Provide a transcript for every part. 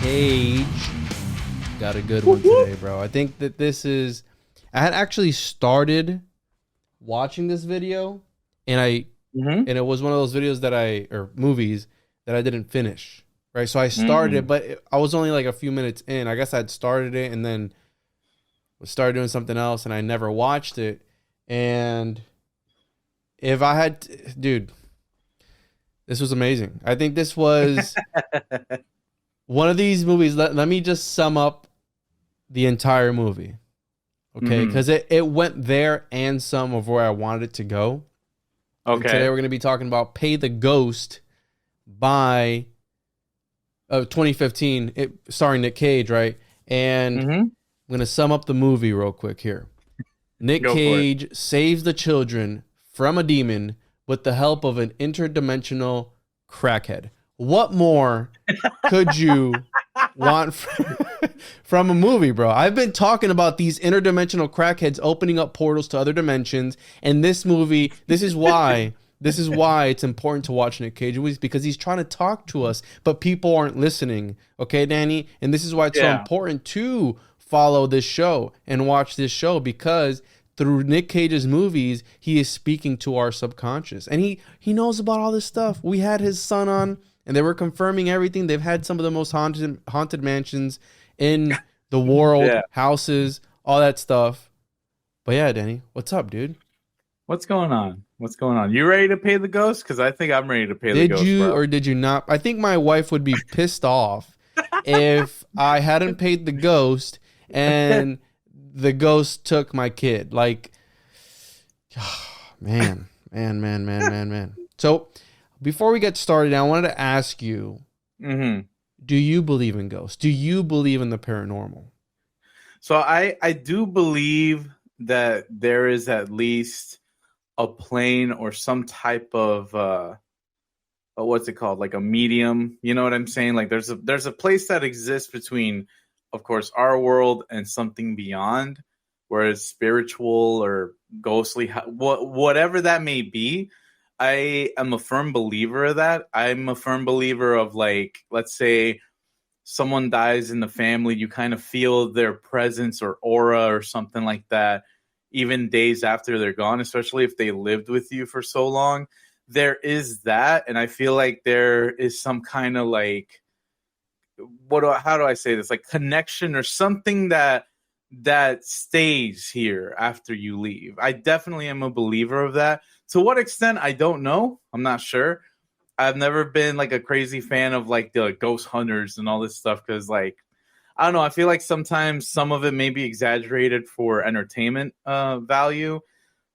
Cage. Got a good one today, bro. I think that this is... I had actually started watching this video, and and it was one of those videos that or movies that I didn't finish, right? So I started it, but I was only like a few minutes in. I guess I'd started it and then started doing something else, and I never watched it. And if I had... dude, this was amazing. I think this was one of these movies. Let me just sum up the entire movie. Okay, because it went there and some of where I wanted it to go. Okay. And today we're going to be talking about Pay the Ghost by 2015, starring Nick Cage, right? And I'm going to sum up the movie real quick here. Nick Cage saves the children from a demon with the help of an interdimensional crackhead. What more could you want from a movie, bro? I've been talking about these interdimensional crackheads opening up portals to other dimensions, and this movie, this is why it's important to watch Nick Cage movies, because he's trying to talk to us, but people aren't listening. Okay, Danny? And this is why it's so important to follow this show and watch this show, because through Nick Cage's movies, he is speaking to our subconscious, and he knows about all this stuff. We had his son on, and they were confirming everything. They've had some of the most haunted mansions in the world, houses, all that stuff. But yeah, Danny, what's up, dude? What's going on? What's going on? You ready to pay the ghost? Because I think I'm ready to pay the ghost. Did you or did you not? I think my wife would be pissed off if I hadn't paid the ghost and the ghost took my kid. Like, man. So before we get started, I wanted to ask you, do you believe in ghosts? Do you believe in the paranormal? So I do believe that there is at least a plane or some type of what's it called? Like a medium. You know what I'm saying? Like there's a place that exists between, of course, our world and something beyond, where it's spiritual or ghostly, whatever that may be. I am a firm believer of that. I'm a firm believer of, like, let's say someone dies in the family, you kind of feel their presence or aura or something like that, even days after they're gone, especially if they lived with you for so long. There is that, and I feel like there is some kind of, like, how do I say this? Like connection or something that stays here after you leave. I definitely am a believer of that. To what extent, I don't know. I'm not sure. I've never been like a crazy fan of like the ghost hunters and all this stuff, because, like, I don't know. I feel like sometimes some of it may be exaggerated for entertainment value,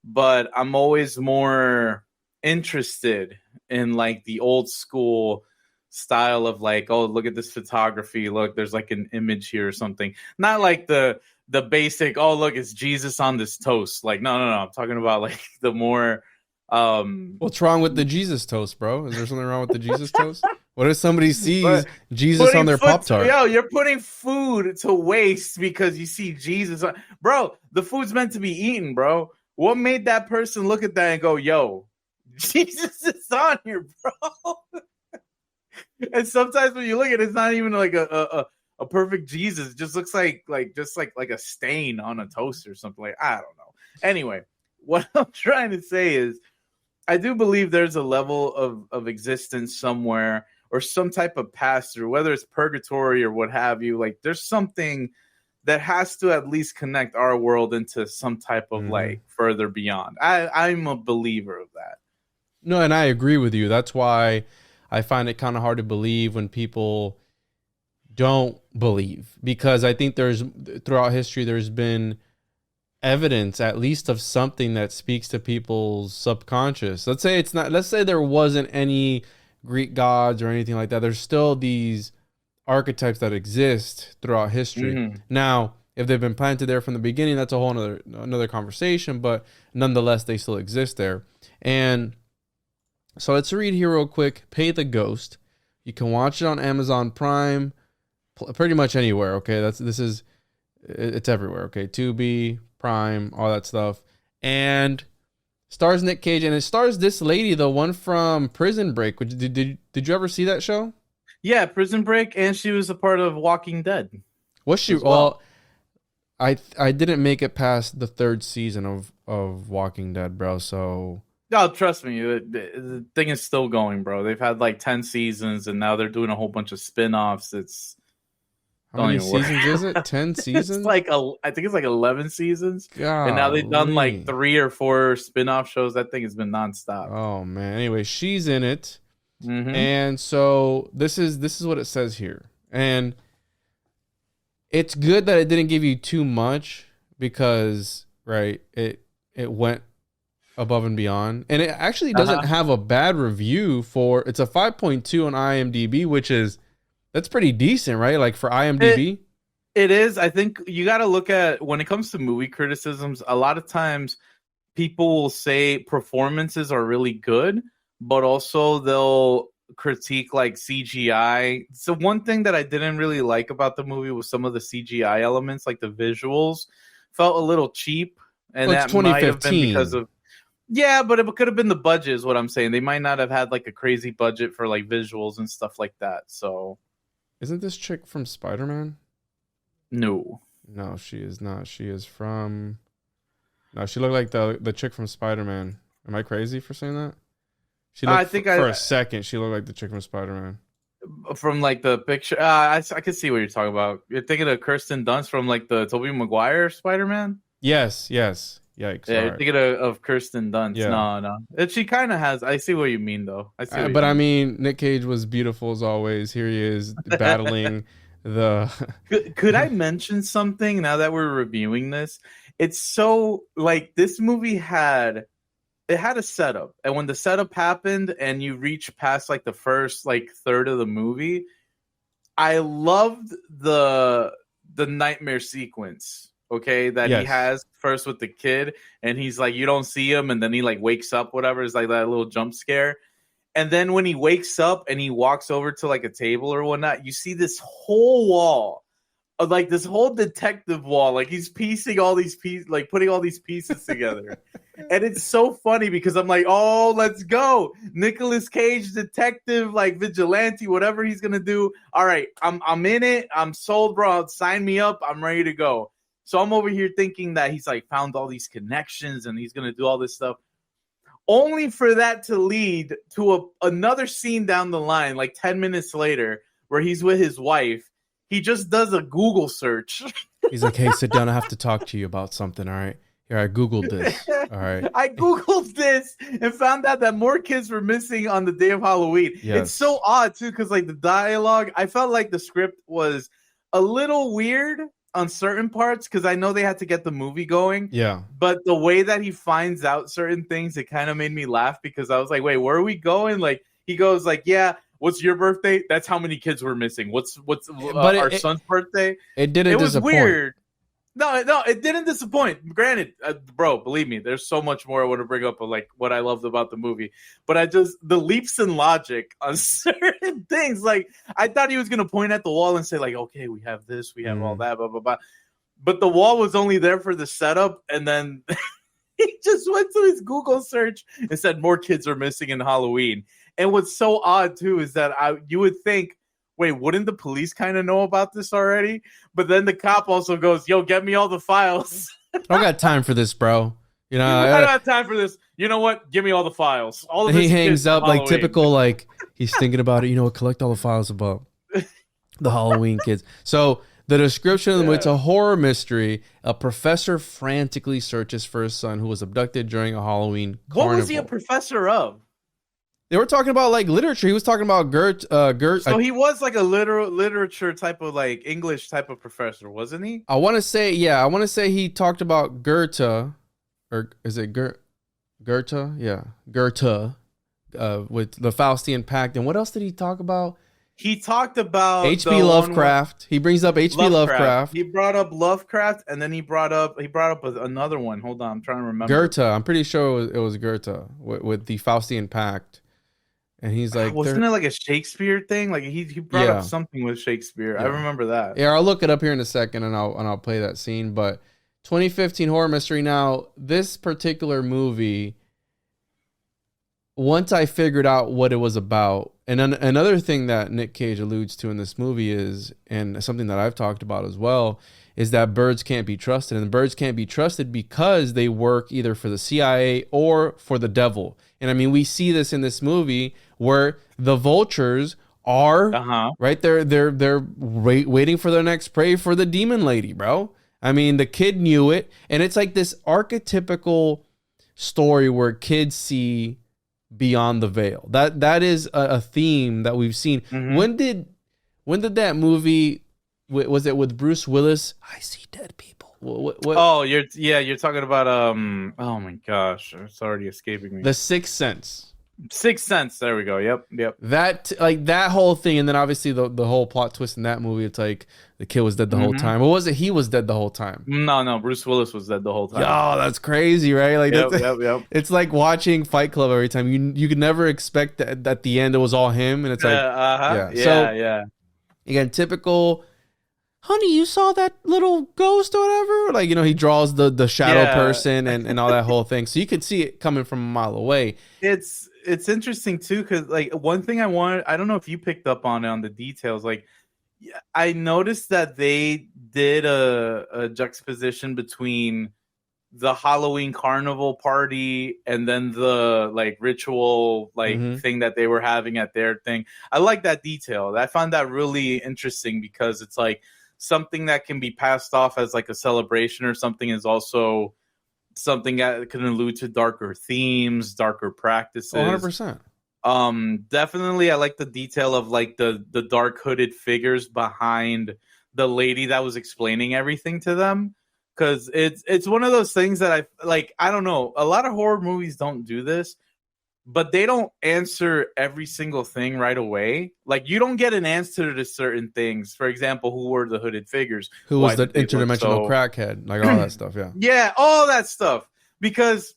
but I'm always more interested in like the old school style of like, oh, look at this photography. Look, there's like an image here or something. Not like the basic, oh, look, it's Jesus on this toast. Like, no. I'm talking about like the more... what's wrong with the Jesus toast, bro? Is there something wrong with the Jesus toast? What if somebody sees Jesus on their Pop-Tart? Yo, you're putting food to waste because you see Jesus on... Bro, the food's meant to be eaten, bro. What made that person look at that and go, yo, Jesus is on here, bro? And sometimes when you look at it, it's not even like a perfect Jesus. It just looks like a stain on a toast or something. Like, I don't know. Anyway, what I'm trying to say is, I do believe there's a level of existence somewhere, or some type of pass-through, whether it's purgatory or what have you. Like, there's something that has to at least connect our world into some type of like further beyond. I'm a believer of that. No, and I agree with you. That's why I find it kind of hard to believe when people don't believe, because I think throughout history, there's been evidence at least of something that speaks to people's subconscious. Let's say there wasn't any Greek gods or anything like that. There's still these archetypes that exist throughout history. Now, if they've been planted there from the beginning, that's a whole another conversation, but nonetheless, they still exist there. And so let's read here real quick. Pay the Ghost. You can watch it on Amazon Prime, pretty much anywhere. Okay, it's everywhere. Okay, Tubi, Prime, all that stuff. And stars Nick Cage, and it stars this lady, the one from Prison Break. Did you ever see that show? Yeah, Prison Break, and she was a part of Walking Dead. Was she? Well, I didn't make it past the 3rd season of Walking Dead, bro. So no, trust me, the thing is still going, bro. They've had like 10 seasons, and now they're doing a whole bunch of spin-offs. It's how many seasons is it? 10 seasons? It's like I think it's like 11 seasons. Golly. And now they've done like 3 or 4 spin-off shows. That thing has been nonstop. Oh man. Anyway, she's in it. And so this is what it says here. And it's good that it didn't give you too much because right, it went above and beyond. And it actually doesn't have a bad review it's a 5.2 on IMDb, which is that's pretty decent, right? Like for IMDb. It is. I think you got to look at when it comes to movie criticisms, a lot of times people will say performances are really good, but also they'll critique like CGI. So one thing that I didn't really like about the movie was some of the CGI elements, like the visuals felt a little cheap, and that might have been because of but it could have been the budget is what I'm saying. They might not have had like a crazy budget for like visuals and stuff like that. So isn't this chick from Spider-Man? No, she is not. She is from she looked like the chick from Spider-Man. Am I crazy for saying that? She looked for a second, she looked like the chick from Spider-Man. From like the picture, I can see what you're talking about. You're thinking of Kirsten Dunst from like the Tobey Maguire Spider-Man? Yes. Yikes. Yeah, you're thinking of Kirsten Dunst. Yeah. No. She kind of has. I see what you mean, though. I mean, Nick Cage was beautiful as always. Here he is battling the... Could I mention something now that we're reviewing this? It's so, like, this movie had a setup, and when the setup happened and you reach past like the first like third of the movie, I loved the nightmare sequence, okay, that he has first with the kid, and he's like, you don't see him, and then he like wakes up, whatever. It's like that little jump scare. And then when he wakes up and he walks over to like a table or whatnot, you see this whole wall of like this whole detective wall, like he's piecing all these pieces, like putting all these pieces together. And it's so funny because I'm like, oh, let's go. Nicolas Cage, detective, like vigilante, whatever he's going to do. All right, I'm in it. I'm sold, bro. Sign me up. I'm ready to go. So I'm over here thinking that he's like found all these connections and he's going to do all this stuff. Only for that to lead to another scene down the line, like 10 minutes later, where he's with his wife. He just does a Google search. He's like, hey, sit down. I have to talk to you about something, all right? Here, I Googled this. All right. I Googled this and found out that more kids were missing on the day of Halloween. Yes. It's so odd, too, because like the dialogue, I felt like the script was a little weird on certain parts because I know they had to get the movie going. Yeah. But the way that he finds out certain things, it kind of made me laugh because I was like, wait, where are we going? Like, he goes like, yeah, what's your birthday? That's how many kids were missing. What's our son's birthday? It didn't disappoint. It was weird. No, it didn't disappoint. Granted, bro, believe me, there's so much more I want to bring up of like what I loved about the movie. But the leaps in logic on certain things. Like, I thought he was going to point at the wall and say like, okay, we have this, we have all that, blah, blah, blah. But the wall was only there for the setup. And then he just went to his Google search and said more kids are missing in Halloween. And what's so odd, too, is that you would think, wait, wouldn't the police kind of know about this already? But then the cop also goes, yo, get me all the files. I don't got time for this, bro. You know, I don't have time for this. You know what? Give me all the files. All of this. He hangs up like typical, like he's thinking about it. You know what? Collect all the files about the Halloween kids. So the description of the movie, it's a horror mystery. A professor frantically searches for his son who was abducted during a Halloween carnival. What was he a professor of? They were talking about like literature. He was talking about Goethe. So he was like a literature type of like English type of professor, wasn't he? I want to say, yeah. I want to say he talked about Goethe, or is it Goethe? Yeah, Goethe, with the Faustian Pact. And what else did he talk about? He talked about H.P. Lovecraft. He brings up H.P. Lovecraft. He brought up Lovecraft, and then he brought up another one. Hold on, I'm trying to remember. Goethe. I'm pretty sure it was Goethe with the Faustian Pact. And he's like, wasn't it like a Shakespeare thing? Like he brought up something with Shakespeare. Yeah. I remember that. Yeah, I'll look it up here in a second and I'll play that scene. But 2015 horror mystery. Now, this particular movie, once I figured out what it was about, and another thing that Nick Cage alludes to in this movie is, and something that I've talked about as well, is that birds can't be trusted. And birds can't be trusted because they work either for the CIA or for the devil. And I mean, we see this in this movie where the vultures are right there. They're waiting for their next prey for the demon lady, bro. I mean, the kid knew it. And it's like this archetypical story where kids see beyond the veil. That is a theme that we've seen. When did that movie, was it with Bruce Willis? I see dead people. What? Oh, you're talking about oh my gosh, it's already escaping me. The Sixth Sense. Sixth Sense. There we go. Yep. That whole thing, and then obviously the whole plot twist in that movie. It's like the kid was dead the whole time. Or was it he was dead the whole time? No. Bruce Willis was dead the whole time. Oh, that's crazy, right? Like, yep. It's like watching Fight Club every time. You could never expect that at the end it was all him, and it's like, yeah. Again, typical. Honey, you saw that little ghost or whatever? Like, he draws the shadow person and all that whole thing. So you could see it coming from a mile away. It's interesting too, because like one thing I don't know if you picked up on it, on the details. Like, I noticed that they did a juxtaposition between the Halloween carnival party and then the like ritual thing that they were having at their thing. I like that detail. I found that really interesting because it's like something that can be passed off as like a celebration or something is also something that can allude to darker themes, darker practices. 100%. Definitely I like the detail of like the dark hooded figures behind the lady that was explaining everything to them. Cause it's one of those things that I don't know. A lot of horror movies don't do this, but they don't answer every single thing right away. Like, you don't get an answer to certain things. For example, who were the hooded figures? Who was the interdimensional crackhead? Like all that stuff, yeah. Yeah, all that stuff. Because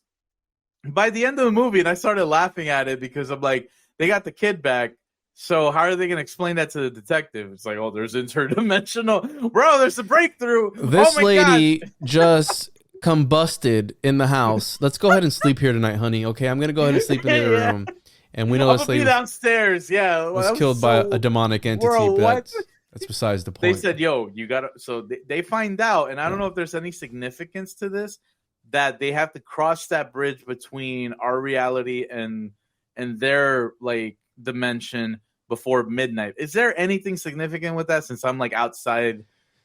by the end of the movie, and I started laughing at it because I'm like, they got the kid back. So how are they going to explain that to the detective? It's like, oh, there's interdimensional. Bro, there's a breakthrough. This lady just combusted in the house. Let's go ahead and sleep here tonight, honey. Okay, I'm gonna go ahead and sleep in the other room. And we know this lady downstairs. Yeah, was killed by a demonic entity. Bro, that's besides the point. They said, "Yo, you gotta." So they find out, and I don't know if there's any significance to this, that they have to cross that bridge between our reality and their like dimension before midnight. Is there anything significant with that? Since I'm like outside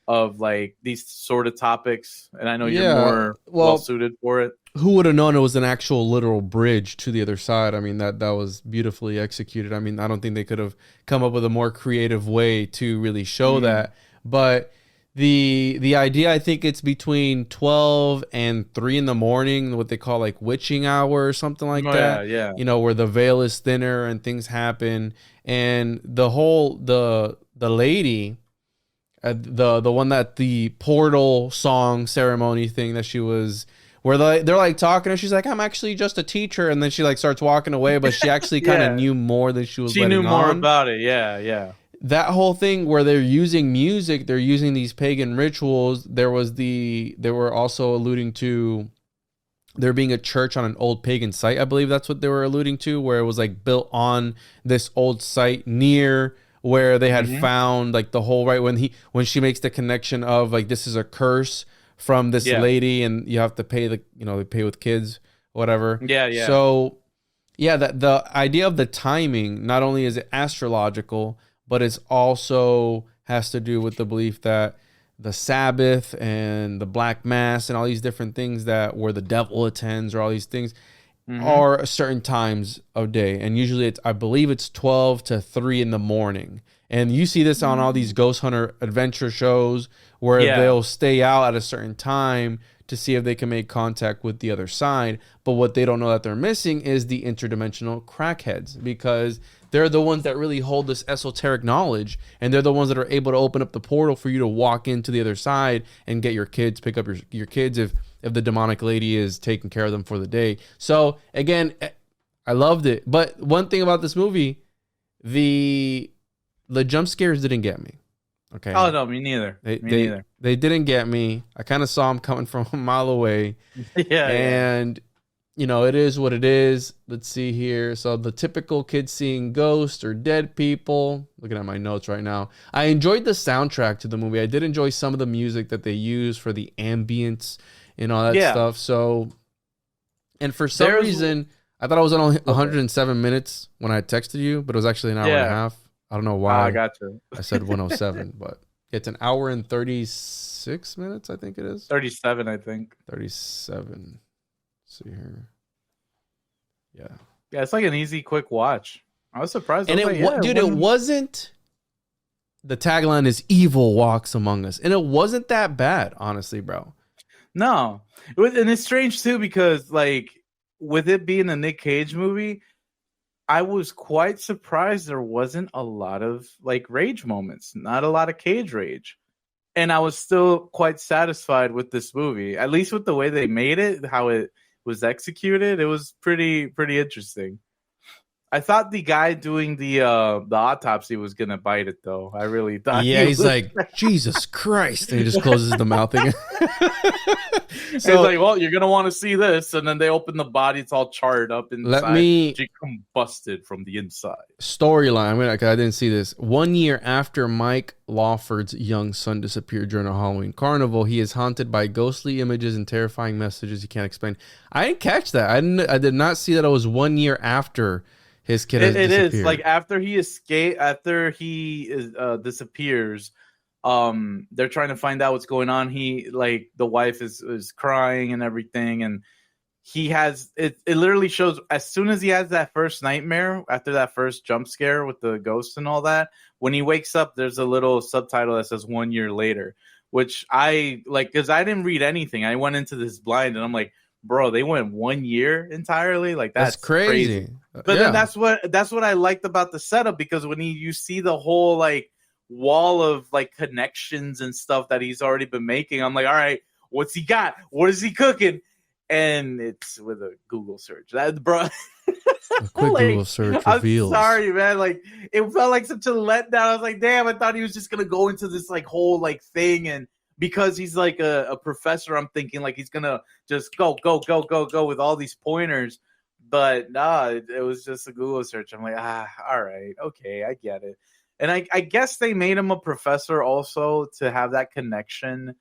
of like these sort of topics, and I know you're more well suited for it. Who would have known it was an actual literal bridge to the other side? I mean, that was beautifully executed. I mean, I don't think they could have come up with a more creative way to really show that. But the idea, I think it's between 12 and 3 in the morning, what they call like witching hour or something like that. Yeah. Where the veil is thinner and things happen, and the whole the lady. The one that the portal song ceremony thing that she was, where they're like talking and she's like, I'm actually just a teacher, and then she like starts walking away, but she actually kind of knew more than she was. She knew more about it. Yeah. That whole thing where they're using music, they're using these pagan rituals. They were also alluding to there being a church on an old pagan site. I believe that's what they were alluding to, where it was like built on this old site near where they had found like the whole, right, when she makes the connection of like, this is a curse from this lady and you have to pay they pay with kids, whatever. Yeah. So yeah, that the idea of the timing, not only is it astrological, but it's also has to do with the belief that the Sabbath and the Black Mass and all these different things that where the devil attends, or all these things are certain times of day. And usually I believe it's 12 to 3 in the morning. And you see this on all these ghost hunter adventure shows where they'll stay out at a certain time to see if they can make contact with the other side. But what they don't know that they're missing is the interdimensional crackheads, because they're the ones that really hold this esoteric knowledge, and they're the ones that are able to open up the portal for you to walk into the other side and get your kids, pick up your kids if the demonic lady is taking care of them for the day. So again, I loved it. But one thing about this movie, the jump scares didn't get me. Okay. Oh no, me neither. They didn't get me. I kind of saw them coming from a mile away. Yeah. And you know, it is what it is. Let's see here. So the typical kid seeing ghosts or dead people. Looking at my notes right now. I enjoyed the soundtrack to the movie. I did enjoy some of the music that they used for the ambience and all that stuff. So, and for some reason, I thought it was only 107 minutes when I texted you, but it was actually an hour and a half. I don't know why. I got you. I said 107, but it's an hour and 36 minutes, I think it is. 37, I think. 37. See here. Yeah. Yeah, it's like an easy, quick watch. I was surprised. And it wasn't. The tagline is "Evil walks among us," and it wasn't that bad, honestly, bro. No, and it's strange too because, like, with it being a Nick Cage movie, I was quite surprised there wasn't a lot of like rage moments, not a lot of Cage rage. And I was still quite satisfied with this movie, at least with the way they made it, how it was executed. It was pretty interesting. I thought the guy doing the autopsy was gonna bite it, though. I really thought. Yeah, he's like, Jesus Christ, and he just closes the mouth again. So he's like, well, you're gonna want to see this, and then they open the body; it's all charred up inside. She combusted from the inside. Storyline. I didn't see this. 1 year after Mike Lawford's young son disappeared during a Halloween carnival, he is haunted by ghostly images and terrifying messages he can't explain. I didn't catch that. I did not see that it was 1 year after his kid has disappeared. It is like after he disappears. They're trying to find out what's going on. He, like, the wife is crying and everything, and he has it literally shows as soon as he has that first nightmare after that first jump scare with the ghost and all that, when he wakes up, there's a little subtitle that says 1 year later, which I like because I didn't read anything. I went into this blind and I'm like, bro, they went 1 year entirely. Like that's crazy. But then that's what I liked about the setup, because when you see the whole like wall of like connections and stuff that he's already been making, I'm like, all right, what's he got? What is he cooking? And it's with a Google search. That, bro. A quick like, Google search reveals. I'm sorry, man. Like, it felt like such a letdown. I was like, damn, I thought he was just gonna go into this like whole like thing, and because he's like a professor, I'm thinking like he's gonna just go with all these pointers. But nah, it was just a Google search. I'm like, all right, okay, I get it. And I guess they made him a professor also to have that connection,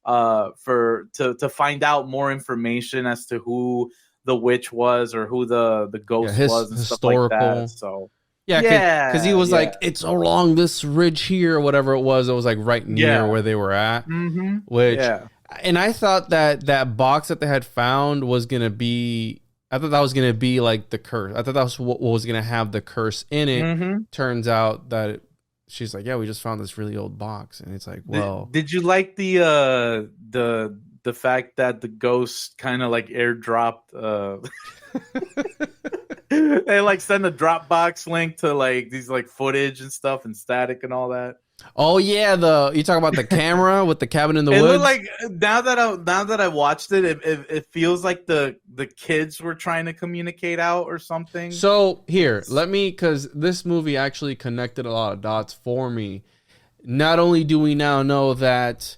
to find out more information as to who the witch was or who the ghost was and historical stuff like that. So because he was like, it's along this ridge here or whatever it was. It was like right near where they were at. Mm-hmm. Which, and I thought that box that they had found was gonna be. I thought that was gonna be like the curse. I thought that was what was gonna have the curse in it. Mm-hmm. Turns out that she's like, yeah, we just found this really old box, and it's like, well, did you like the fact that the ghost kind of like airdropped? They like send a Dropbox link to like these like footage and stuff and static and all that. Oh yeah, you talk about the camera with the cabin in the woods. Looked like now that I watched it, it feels like the kids were trying to communicate out or something. So here, because this movie actually connected a lot of dots for me. Not only do we now know that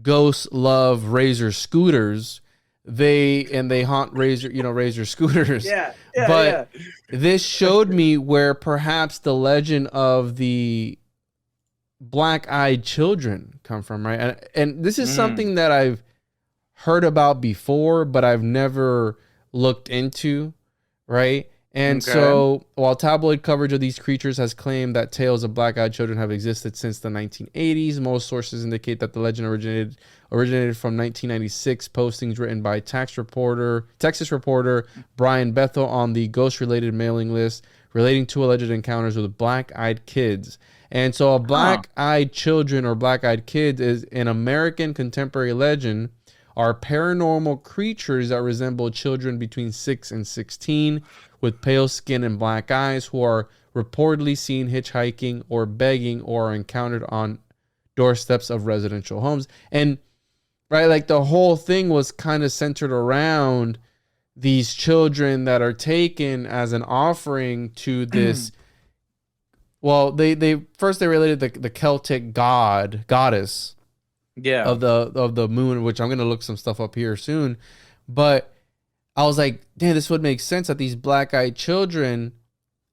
ghosts love Razor scooters, they haunt Razor scooters. But this showed me where perhaps the legend of the black-eyed children come from, right? And this is something that I've heard about before, but I've never looked into, right? And so while tabloid coverage of these creatures has claimed that tales of black-eyed children have existed since the 1980s, most sources indicate that the legend originated from 1996 postings written by Texas reporter Brian Bethel on the ghost-related mailing list relating to alleged encounters with black-eyed kids. And so a black-eyed children or black-eyed kids is an American contemporary legend, are paranormal creatures that resemble children between 6 and 16 with pale skin and black eyes who are reportedly seen hitchhiking or begging or are encountered on doorsteps of residential homes. And right, like the whole thing was kind of centered around these children that are taken as an offering to this. Well, they related the Celtic goddess of the moon, which I'm going to look some stuff up here soon. But I was like, damn, this would make sense that these black-eyed children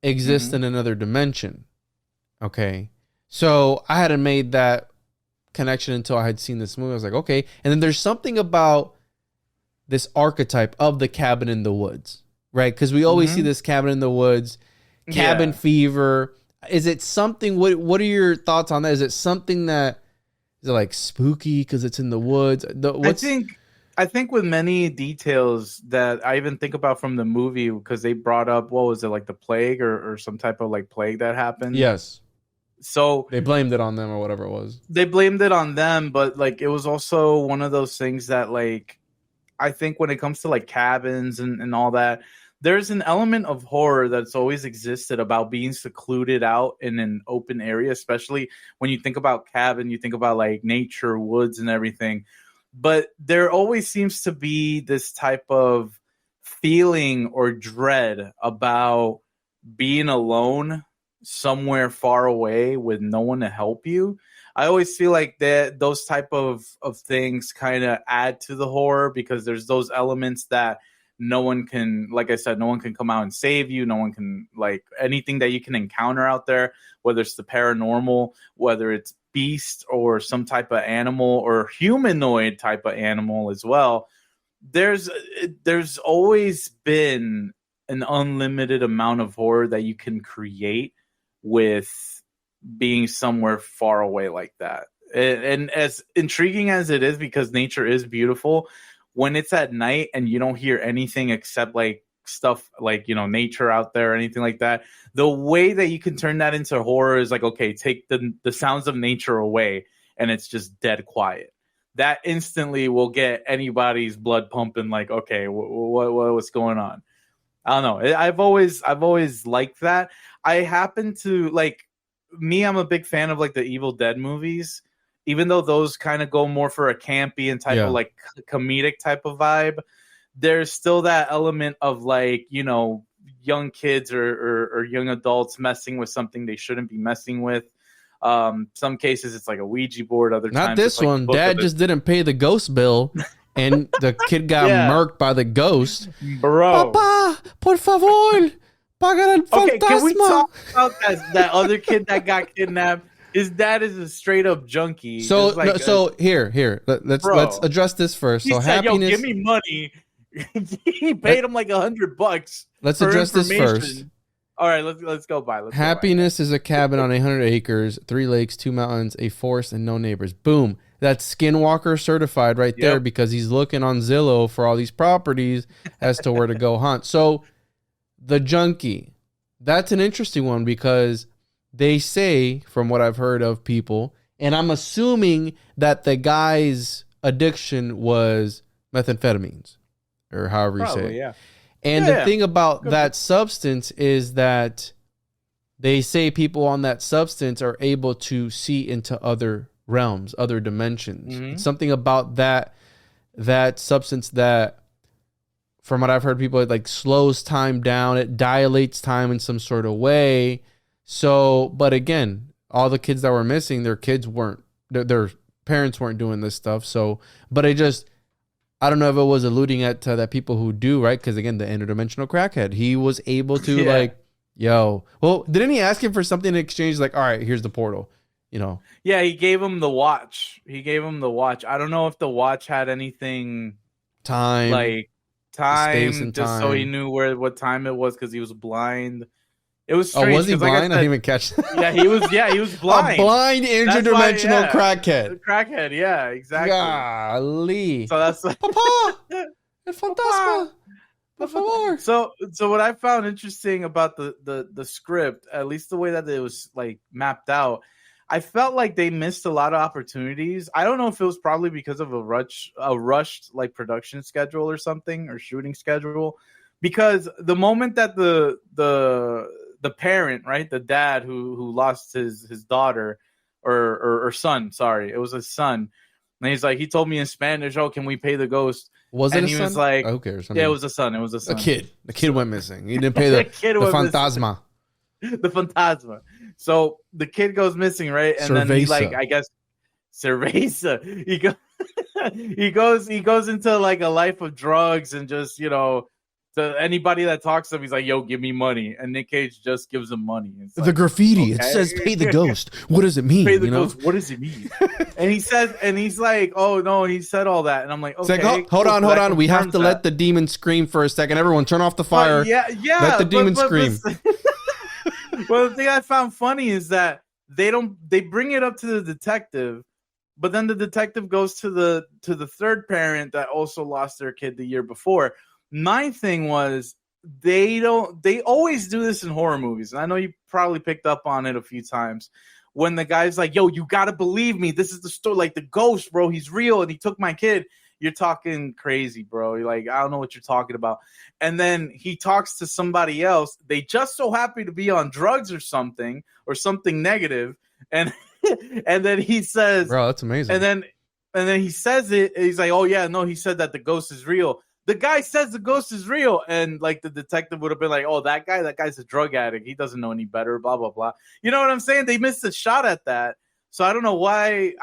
exist in another dimension. Okay. So I hadn't made that connection until I had seen this movie. I was like, okay. And then there's something about this archetype of the cabin in the woods, right? Because we always see this cabin in the woods, cabin fever. Is it something, what are your thoughts on that? Is it something that, is it like spooky because it's in the woods? I think with many details that I even think about from the movie, because they brought up, what was it, like the plague or some type of like plague that happened? Yes. So they blamed it on them or whatever it was. They blamed it on them, but like it was also one of those things that like I think when it comes to like cabins and all that, there's an element of horror that's always existed about being secluded out in an open area, especially when you think about cabin, you think about like nature, woods and everything. But there always seems to be this type of feeling or dread about being alone somewhere far away with no one to help you. I always feel like that those type of things kind of add to the horror, because there's those elements that no one can, like I said, no one can come out and save you. No one can, like, anything that you can encounter out there, whether it's the paranormal, whether it's beast or some type of animal or humanoid type of animal as well. There's always been an unlimited amount of horror that you can create with being somewhere far away like that. And as intriguing as it is, because nature is beautiful, when it's at night and you don't hear anything except like stuff like, you know, nature out there or anything like that, the way that you can turn that into horror is like, okay, take the sounds of nature away and it's just dead quiet. That instantly will get anybody's blood pumping, like, okay, what's going on? I don't know. I've always liked that. I happen to like, I'm a big fan of like the Evil Dead movies, even though those kind of go more for a campy and type of like comedic type of vibe. There's still that element of like, you know, young kids or young adults messing with something they shouldn't be messing with. Some cases it's like a Ouija board. Other not times this it's like one. Dad just didn't pay the ghost bill, and the kid got murked by the ghost. Bro, Papa, por favor, pagar el fantasma. Okay, can we talk about that other kid that got kidnapped? His dad is a straight up junkie. So, like here, let's address this first. He so said, happiness. "Yo, give me money." He paid him like $100. Let's address this first. All right, let's go by. Happiness is a cabin on 100 acres, 3 lakes, 2 mountains, a forest, and no neighbors. Boom. That's Skinwalker certified right there, because he's looking on Zillow for all these properties as to where to go hunt. So the junkie, that's an interesting one, because they say, from what I've heard of people, and I'm assuming that the guy's addiction was methamphetamines, or however you say it. Yeah. And the thing about that substance is that they say people on that substance are able to see into other realms, other dimensions. Something about that substance that, from what I've heard, people, it like slows time down. It dilates time in some sort of way. So, but again, all the kids that were missing, their parents weren't doing this stuff. So, but I don't know if it was alluding at that people who do, right? Because again, the interdimensional crackhead, he was able to didn't he ask him for something in exchange? Like, all right, here's the portal, you know? Yeah, he gave him the watch. I don't know if the watch had anything time, space and just time. So he knew what time it was, because he was blind. It was strange. Oh, was he blind? I didn't even catch that. Yeah, he was blind. A blind interdimensional crackhead. Crackhead, yeah, exactly. Golly. So that's Papa, el fantasma, por favor. So what I found interesting about the script, at least the way that it was like mapped out, I felt like they missed a lot of opportunities. I don't know if it was probably because of a rushed like production schedule or something, or shooting schedule, because the moment that the parent, right, the dad who lost his daughter or son, sorry, it was his son, and he's like, he told me in Spanish, "Oh, can we pay the ghost?" Was it and a he son? was like, who cares? Yeah, it was a son. It was a son. The kid went missing. He didn't pay the fantasma. The fantasma. So the kid goes missing, right? And then he, like, I guess, cerveza. he goes into like a life of drugs and just, to anybody that talks to him, he's like, yo, give me money. And Nick Cage just gives him money. It's the like, graffiti, it says pay the ghost. What does it mean? Pay the ghost. What does it mean? And he's like, oh no, he said all that. And I'm like, okay. It's like, hold on. We have to let the demon scream for a second. Everyone turn off the fire. Yeah. Let the demon scream. Well, the thing I found funny is that they bring it up to the detective, but then the detective goes to the third parent that also lost their kid the year before. My thing was they always do this in horror movies, and I know you probably picked up on it a few times when the guy's like, yo, you gotta believe me, this is the story, like the ghost, bro, he's real and he took my kid. You're talking crazy, bro. You're like, I don't know what you're talking about. And then he talks to somebody else. They just so happy to be on drugs or something negative. And and then he says, bro, that's amazing. And then he says it. He's like, oh yeah, no, he said that the ghost is real. The guy says the ghost is real, and like the detective would have been like, oh, that guy's a drug addict. He doesn't know any better. Blah blah blah. You know what I'm saying? They missed a shot at that. So I don't know why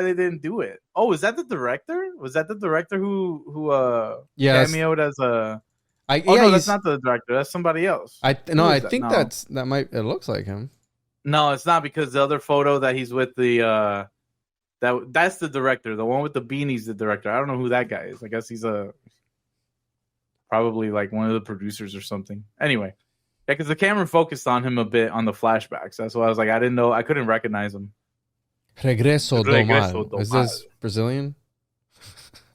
they didn't do it. Oh, was that the director? Was that the director who cameoed as a? No, that's not the director. That's somebody else. I think it looks like him. No, it's not, because the other photo that he's with that's the director. The one with the beanie's the director. I don't know who that guy is. I guess he's probably like one of the producers or something. Anyway, yeah, because the camera focused on him a bit on the flashbacks. That's why I was like, I couldn't recognize him. Regreso do Mal. Is this Brazilian?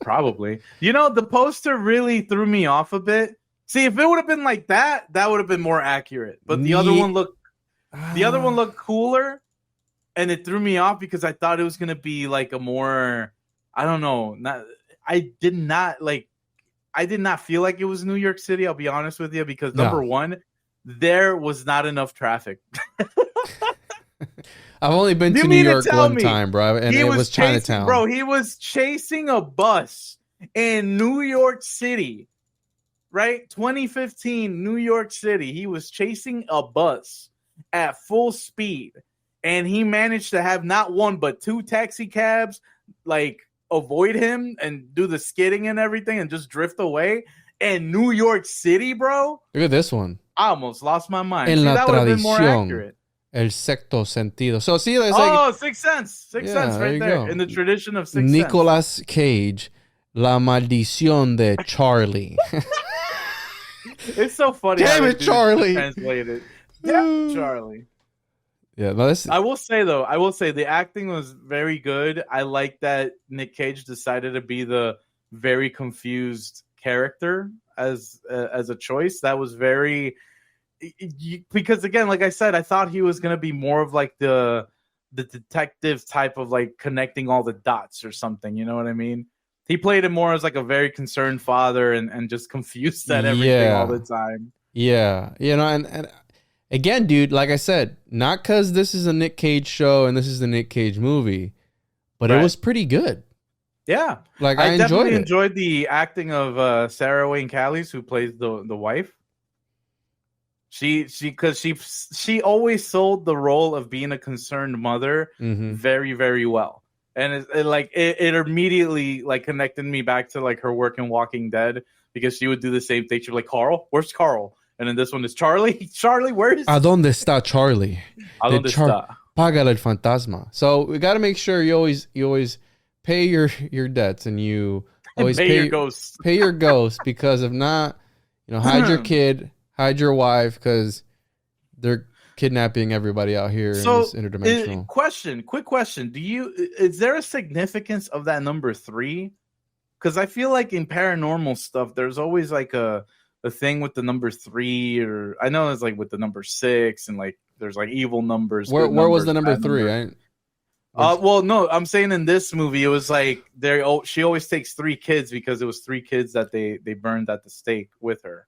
Probably. The poster really threw me off a bit. See, if it would have been like that would have been more accurate. But the other one looked cooler, and it threw me off because I thought it was gonna be like a more, I don't know. I did not feel like it was New York City. I'll be honest with you, because number one, there was not enough traffic. I've only been to New York one time, bro, and it was Chinatown. Bro, he was chasing a bus in New York City, right? 2015, New York City. He was chasing a bus at full speed, and he managed to have not one but two taxi cabs like avoid him and do the skidding and everything and just drift away. In New York City, bro. Look at this one. I almost lost my mind. See, that would have been more accurate. El sexto sentido. So see, it's Sixth Sense. Sixth Sense right there. In the tradition of Sixth Nicolas Cage, La Maldición de Charlie. It's so funny. Damn it, Charlie. Translated. Damn Charlie. Yeah, no, I will say the acting was very good. I like that Nick Cage decided to be the very confused character as a choice. That was very, because again, like I said, I thought he was gonna be more of like the detective type of like connecting all the dots or something. You know what I mean? He played it more as like a very concerned father and just confused at everything all the time. Yeah, and again, dude, like I said, not because this is a Nick Cage show and this is the Nick Cage movie, but it was pretty good. Yeah, like I definitely enjoyed the acting of Sarah Wayne Callies, who plays the wife. She always sold the role of being a concerned mother very, very well, and it immediately like connected me back to like her work in Walking Dead, because she would do the same thing. She'd be like, "Carl, where's Carl?" And then this one is Charlie. Charlie, where is? ¿A dónde está Charlie? ¿A dónde está? Págale el fantasma. So we got to make sure you always pay your debts, and you always pay your ghosts. Pay your ghosts, because if not, hide your kid, hide your wife, because they're kidnapping everybody out here in this interdimensional. Quick question. Is there a significance of that number 3? Because I feel like in paranormal stuff, there's always like a thing with the number 3, or I know it's like with the number 6, and like there's like evil numbers. Where was the number 3? Well, no, I'm saying in this movie it was like she always takes 3 kids, because it was 3 kids that they burned at the stake with her.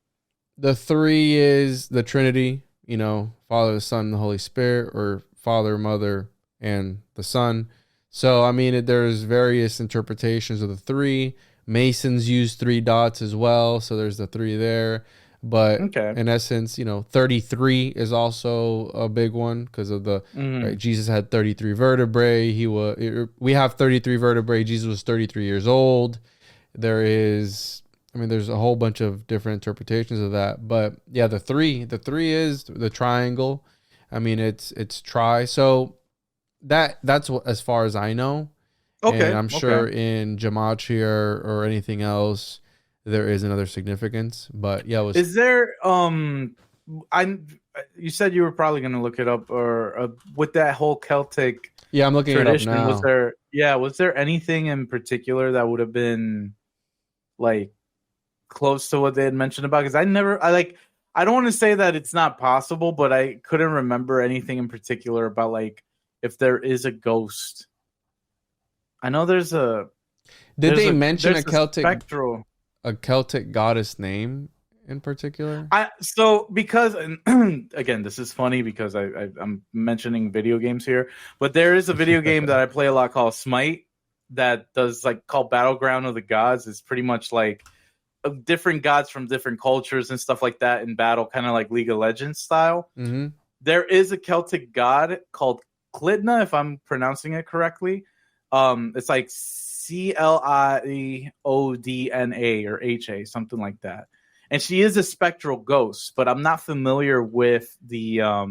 The 3 is the Trinity, Father, the Son, and the Holy Spirit, or Father, Mother, and the Son. So I mean, there's various interpretations of the 3. Masons use 3 dots as well, so there's the 3 there. But Okay. in essence, 33 is also a big one because of the right. Jesus had 33 vertebrae. We have 33 vertebrae. Jesus was 33 years old. There's a whole bunch of different interpretations of that. But yeah, the three is the triangle. I mean, it's tri. So that's what, as far as I know. Okay. And I'm sure in gematria or anything else, there is another significance. But yeah, is there you said you were probably going to look it up, or with that whole Celtic I'm looking tradition, it up now. was there anything in particular that would have been like close to what they had mentioned about? Because I don't want to say that it's not possible, but I couldn't remember anything in particular about like if there is a ghost. I know there's a. Did they mention a Celtic spectral, a Celtic goddess name in particular? Because again, this is funny because I'm mentioning video games here, but there is a video game that I play a lot called Smite that does called Battleground of the Gods. It's pretty much like different gods from different cultures and stuff like that in battle, kind of like League of Legends style. Mm-hmm. There is a Celtic god called Clidna, if I'm pronouncing it correctly. It's like Cliodna or HA, something like that. And she is a spectral ghost, but I'm not familiar with I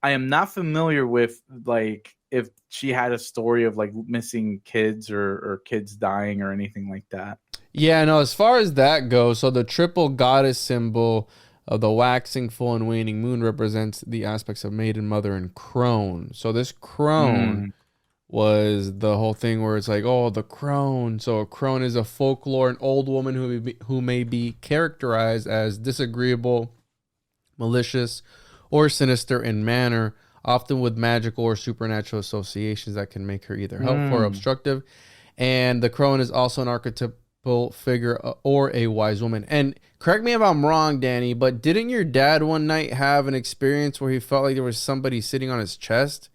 am not familiar with if she had a story of missing kids or kids dying or anything like that. Yeah, no, as far as that goes, so the triple goddess symbol of the waxing, full, and waning moon represents the aspects of maiden, mother, and crone. So this crone was the whole thing where it's like, oh, the crone. So a crone is a folklore, an old woman who may be characterized as disagreeable, malicious, or sinister in manner, often with magical or supernatural associations that can make her either helpful or obstructive. And the crone is also an archetypal figure or a wise woman. And correct me if I'm wrong, Danny, but didn't your dad one night have an experience where he felt like there was somebody sitting on his chest?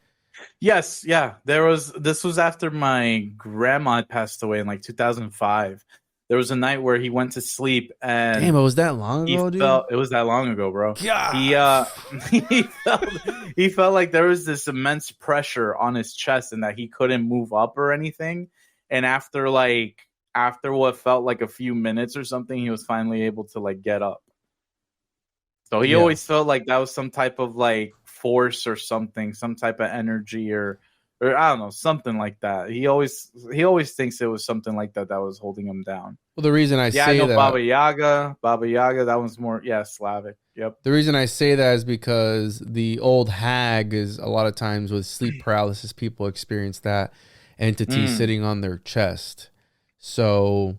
Yes, yeah. This was after my grandma had passed away in 2005. There was a night where he went to sleep and damn, it was that long ago, dude. It was that long ago, bro. God. He felt like there was this immense pressure on his chest and that he couldn't move up or anything. And after what felt like a few minutes or something, he was finally able to get up. So he always felt like that was some type of force or something, some type of energy or I don't know, something like that. He always thinks it was something like that was holding him down. Well, the reason I say that, Baba Yaga, that one's more Slavic. Yep. The reason I say that is because the old hag is a lot of times with sleep paralysis, people experience that entity sitting on their chest. So,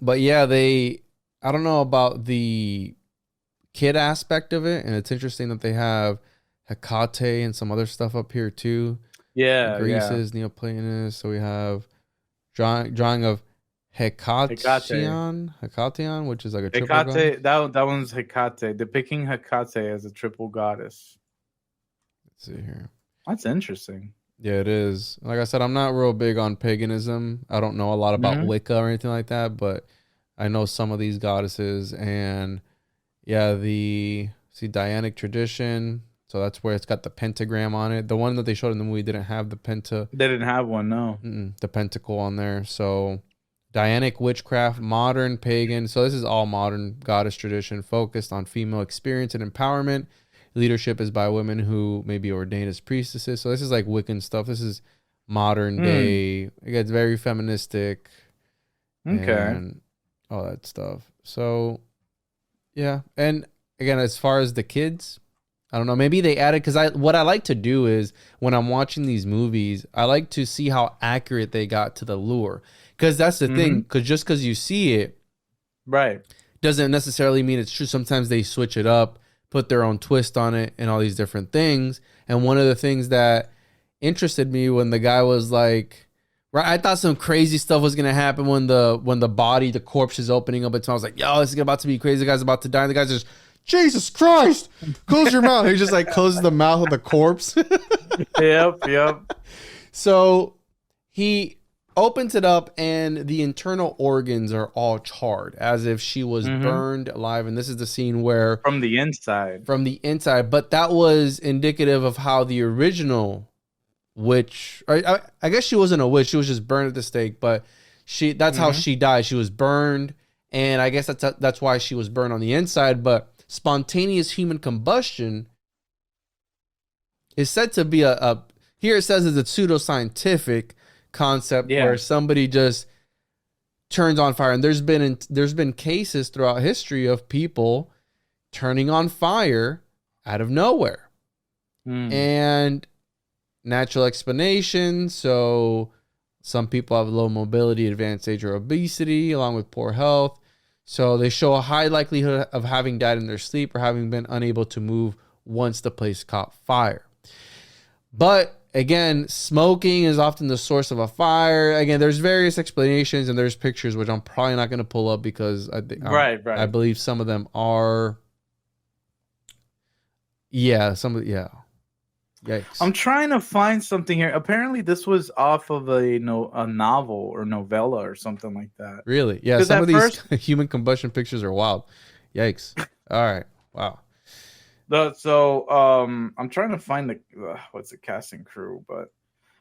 but yeah, I don't know about the kid aspect of it, and it's interesting that they have Hecate and some other stuff up here too. Yeah, Greece's Neoplatonists. So we have drawing of Hecation, which is like a triple Hecate. That one's Hecate, depicting Hecate as a triple goddess. Let's see here. That's interesting. Yeah, it is. Like I said, I'm not real big on paganism. I don't know a lot about Wicca or anything like that, but I know some of these goddesses. And yeah, the Dianic tradition. So that's where it's got the pentagram on it. The one that they showed in the movie didn't have the They didn't have one, no. The pentacle on there. So Dianic witchcraft, modern pagan. So this is all modern goddess tradition focused on female experience and empowerment. Leadership is by women who may be ordained as priestesses. So this is like Wiccan stuff. This is modern day. It gets very feministic. Okay. And all that stuff. So yeah. And again, as far as the kids, I don't know. Maybe they added, because what I like to do is when I'm watching these movies, I like to see how accurate they got to the lure. Because that's the thing. Because just because you see it, right, doesn't necessarily mean it's true. Sometimes they switch it up, put their own twist on it, and all these different things. And one of the things that interested me when the guy was like, right, I thought some crazy stuff was gonna happen when the corpse is opening up. And I was like, yo, this is about to be crazy. The guy's about to die. And the guy's just, Jesus Christ, close your mouth. He just closes the mouth of the corpse. Yep. So he opens it up, and the internal organs are all charred, as if she was burned alive. And this is the scene where from the inside. But that was indicative of how the original witch. I guess she wasn't a witch; she was just burned at the stake. But that's how she died. She was burned, and I guess that's why she was burned on the inside. But spontaneous human combustion is said to be here it says it's a pseudoscientific concept where somebody just turns on fire. And there's been cases throughout history of people turning on fire out of nowhere. And natural explanation. So some people have low mobility, advanced age, or obesity, along with poor health. So they show a high likelihood of having died in their sleep or having been unable to move once the place caught fire. But again, smoking is often the source of a fire. Again, there's various explanations and there's pictures, which I'm probably not going to pull up because I believe some of them are. Yikes. I'm trying to find something here. Apparently, this was off of a novel or novella or something like that. Really? Yeah. Some of these human combustion pictures are wild. Yikes. All right. Wow. So I'm trying to find the what's the cast and crew, but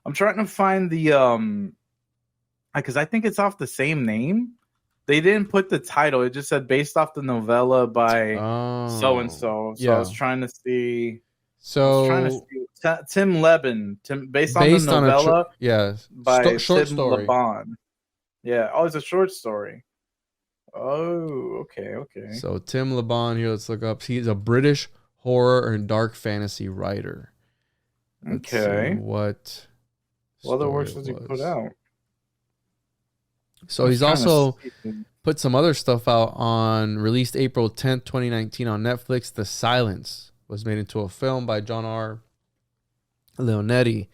I'm trying to find the because I think it's off the same name. They didn't put the title; it just said based off the novella by so and so. So I was trying to see. Tim Leben, based on the novella, by short Tim story. Leban. Yeah, it's a short story. Oh, okay. So Tim Leban here. Let's look up. He's a British horror and dark fantasy writer. Let's see what other works does he put out? So he's also put some other stuff out released April 10th, 2019 on Netflix. The Silence was made into a film by John R. Leonetti,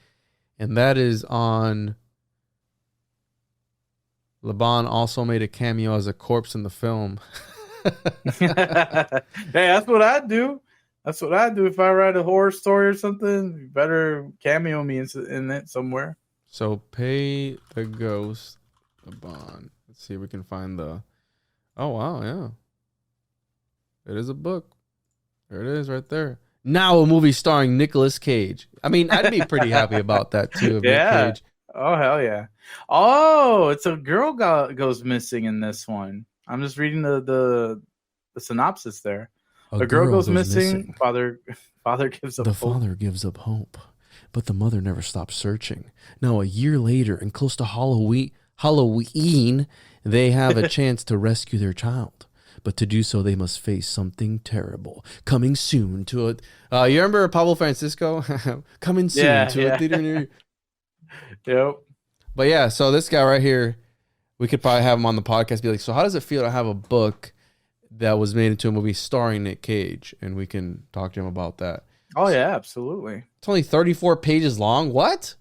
and that is on. Leban also made a cameo as a corpse in the film. Hey, that's what I do. That's what I do if I write a horror story or something. You better cameo me in it somewhere. So Pay the Ghost, Leban. Let's see if we can find the. Oh wow, yeah. It is a book. There it is, right there. Now a movie starring Nicolas Cage. I mean, I'd be pretty happy about that too. Nick Cage. Oh hell yeah! Oh, it's a girl goes missing in this one. I'm just reading the synopsis there. A girl goes missing. Father gives up hope. The father gives up hope, but the mother never stops searching. Now, a year later, and close to Halloween, they have a chance to rescue their child. But to do so, they must face something terrible. Coming soon to a... you remember Pablo Francisco? Coming soon to a theater near... Yep. But yeah, so this guy right here, we could probably have him on the podcast, be like, so how does it feel to have a book that was made into a movie starring Nick Cage? And we can talk to him about that. Oh, yeah, absolutely. It's only 34 pages long. What?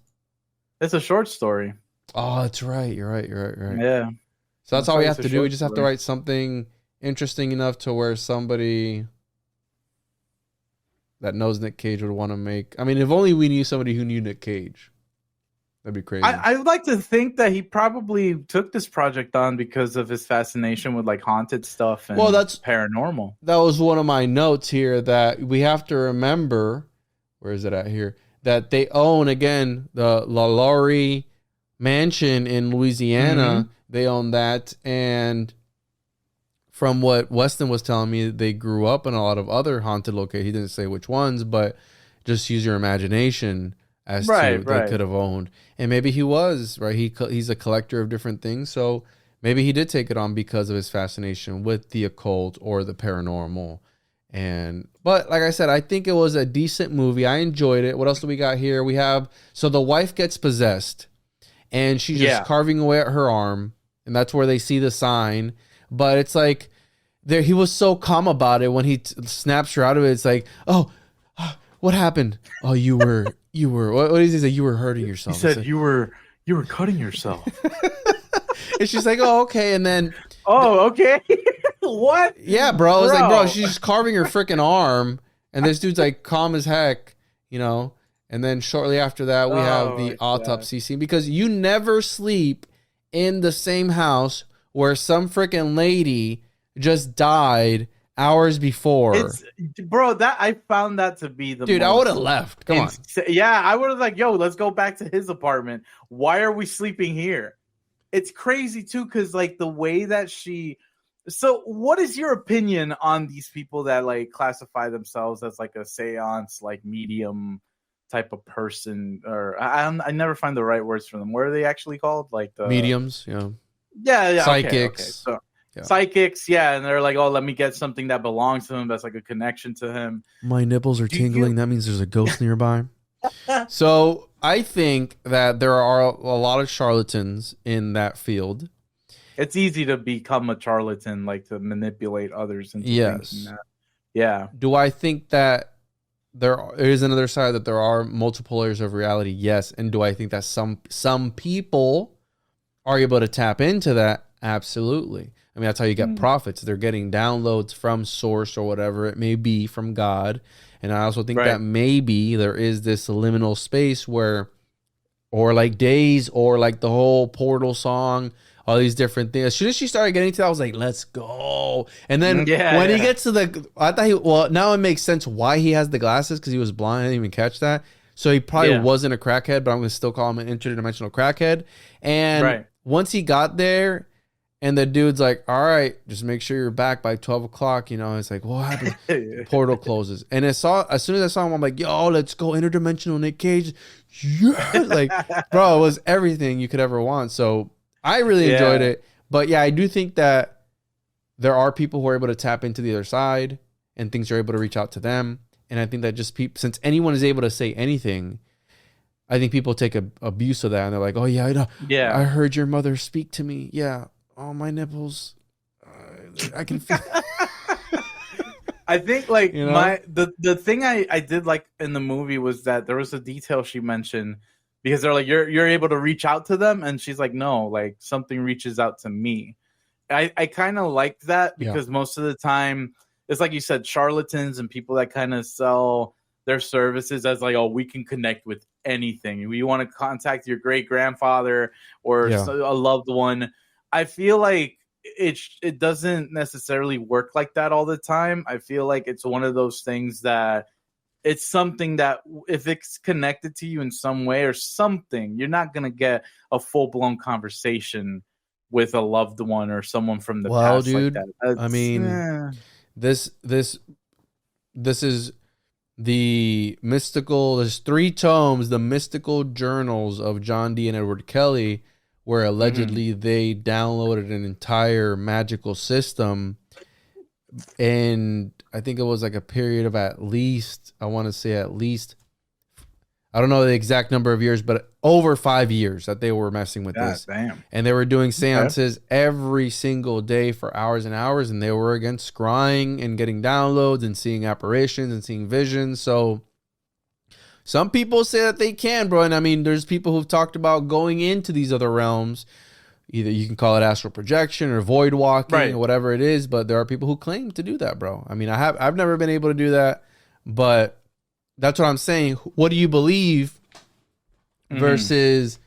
It's a short story. Oh, that's right. You're right. Yeah. So that's all we have to do. We just have to write something interesting enough to where somebody that knows Nick Cage would want to make. I mean, if only we knew somebody who knew Nick Cage. That'd be crazy. I would like to think that he probably took this project on because of his fascination with like haunted stuff and that's paranormal. That was one of my notes here that we have to remember. Where is it at here? That they own, again, the La Laurie Mansion in Louisiana. Mm-hmm. They own that. And from what Weston was telling me, they grew up in a lot of other haunted locations. He didn't say which ones, but just use your imagination as they could have owned. And maybe he was, right? He's a collector of different things. So maybe he did take it on because of his fascination with the occult or the paranormal. But like I said, I think it was a decent movie. I enjoyed it. What else do we got here? We have, so the wife gets possessed and she's just carving away at her arm. And that's where they see the sign. But it's like, he was so calm about it when he snaps her out of it. It's like, oh, what happened? Oh, you were, what did he say? You were hurting yourself. He said, you were cutting yourself. And she's like, oh, okay. And then, oh, okay. What? Yeah, bro. I was like, bro, she's just carving her freaking arm. And this dude's like calm as heck, you know? And then shortly after that, we have Oh the my god. autopsy scene, because you never sleep in the same house where some freaking lady just died hours before. It's bro, that I found that to be the Dude, I would have most left. Come on. yeah, I would have like, yo, let's go back to his apartment. Why are we sleeping here? It's crazy too, because like the way that she. So, what is your opinion on these people that like classify themselves as like a seance, like medium type of person? Or I never find the right words for them. What are they actually called? Like the Mediums, yeah. yeah, okay. Psychics. So Yeah. psychics, yeah, and they're like, oh, let me get something that belongs to him. That's like a connection to him. My nipples are Do tingling. you? That means there's a ghost nearby. So I think that there are a lot of charlatans in that field. It's easy to become a charlatan, like to manipulate others into thinking Yes. that. Yeah. Do I think that there is another side, that there are multiple layers of reality? Yes. And do I think that some people are able to tap into that? Absolutely. I mean, that's how you get prophets. They're getting downloads from source or whatever it may be from God. And I also think that maybe there is this liminal space where, or like days, or like the whole Portal song, all these different things. As soon as she started getting to that, I was like, let's go. And then when he gets to I thought well, now it makes sense why he has the glasses, because he was blind. I didn't even catch that. So he probably wasn't a crackhead, but I'm going to still call him an interdimensional crackhead. And once he got there, and the dude's like, all right, just make sure you're back by 12 o'clock. You know, it's like, what happened? The portal closes. And as soon as I saw him, I'm like, yo, let's go. Interdimensional Nick Cage. Yeah. Like, bro, it was everything you could ever want. So I really enjoyed it. But yeah, I do think that there are people who are able to tap into the other side, and things are able to reach out to them. And I think that just since anyone is able to say anything, I think people take abuse of that. And they're like, oh, yeah, I know. I heard your mother speak to me. Yeah. Oh, my nipples. I can feel. I think like the thing I did like in the movie was that there was a detail she mentioned, because they're like, you're able to reach out to them, and she's like, no, like something reaches out to me. I kind of like that, because most of the time it's like you said, charlatans and people that kind of sell their services as like, oh, we can connect with anything. We want to contact your great grandfather or a loved one. I feel like it doesn't necessarily work like that all the time. I feel like it's one of those things that it's something that if it's connected to you in some way or something, you're not going to get a full-blown conversation with a loved one or someone from the past, dude, like that. I mean, this is the mystical, there's 3 tomes, the mystical journals of John Dee and Edward Kelly, where allegedly they downloaded an entire magical system. And I think it was like a period of at least, I want to say at least, I don't know the exact number of years, but over 5 years that they were messing with this. Damn. And they were doing seances every single day for hours and hours. And they were, again, scrying and getting downloads and seeing apparitions and seeing visions. So some people say that they can, bro. And I mean, there's people who've talked about going into these other realms. Either you can call it astral projection or void walking or whatever it is, but there are people who claim to do that, bro. I mean, I've never been able to do that, but that's what I'm saying. What do you believe versus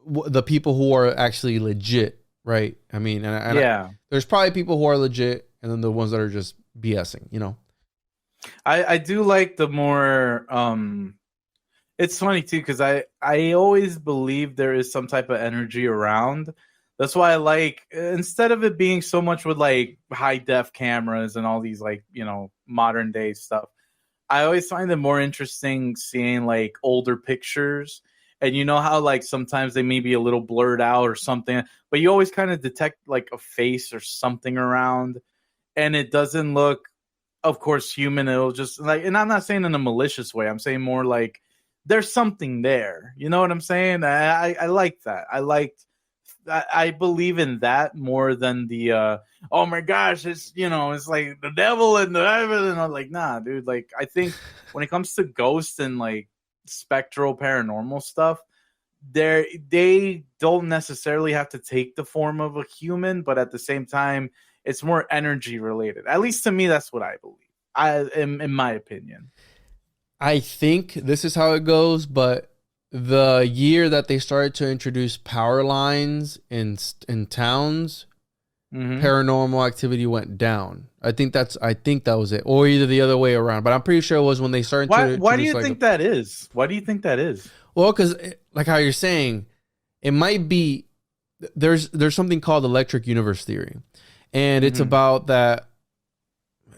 the people who are actually legit, right? I mean, there's probably people who are legit, and then the ones that are just BSing, you know? I do like the more it's funny too, because I always believe there is some type of energy around. That's why I like, instead of it being so much with like high def cameras and all these like, you know, modern day stuff, I always find it more interesting seeing like older pictures. And you know how like sometimes they may be a little blurred out or something, but you always kind of detect like a face or something around, and it doesn't look, of course, human. It'll just like, and I'm not saying in a malicious way. I'm saying more like there's something there. You know what I'm saying? I like that. I believe in that more than the oh my gosh, it's, you know, it's like the devil and the heaven, and I'm like, nah, dude. Like, I think when it comes to ghosts and like spectral paranormal stuff, they don't necessarily have to take the form of a human, but at the same time, it's more energy related. At least to me, that's what I believe. In my opinion. I think this is how it goes, but the year that they started to introduce power lines in towns, paranormal activity went down. I think that was it, or either the other way around. But I'm pretty sure it was when they started to introduce. Why do you think that is? Why do you think that is? Well, because like how you're saying, it might be there's something called electric universe theory, and it's about that.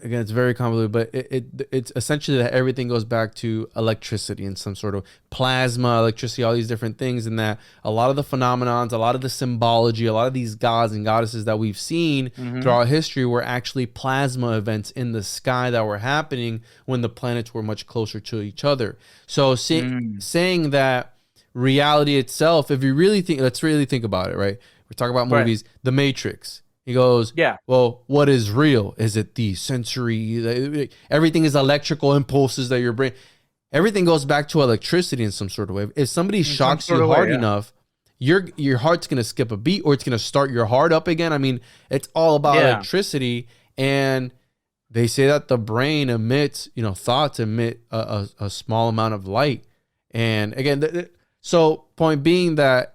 Again, it's very convoluted, but it's essentially that everything goes back to electricity and some sort of plasma, electricity, all these different things, and that a lot of the phenomenons, a lot of the symbology, a lot of these gods and goddesses that we've seen throughout history were actually plasma events in the sky that were happening when the planets were much closer to each other. So saying that reality itself, if you really think, let's really think about it, right? We're talking about movies, The Matrix. He goes, yeah. Well, what is real? Is it the sensory? Everything is electrical impulses that your brain. Everything goes back to electricity in some sort of way. If somebody shocks you hard enough, your heart's gonna skip a beat, or it's gonna start your heart up again. I mean, it's all about electricity, and they say that the brain emits, thoughts emit a small amount of light. And again, so point being that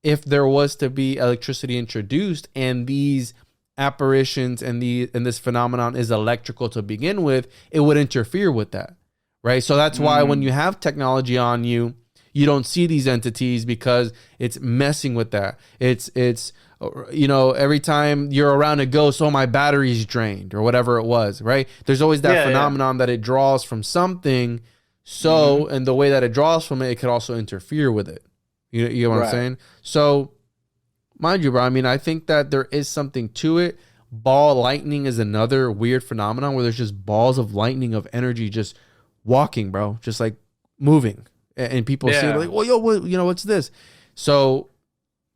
if there was to be electricity introduced and these apparitions and this phenomenon is electrical to begin with, it would interfere with that, right? So that's why when you have technology on you, you don't see these entities because it's messing with that. It's every time you're around a ghost, oh, my battery's drained or whatever it was, right? There's always that phenomenon that it draws from something. So, and the way that it draws from it, it could also interfere with it. You know what I'm saying? So, mind you, bro, I mean, I think that there is something to it. Ball lightning is another weird phenomenon where there's just balls of lightning of energy just walking, bro, just like moving. And people see it like, well, yo, what's this? So,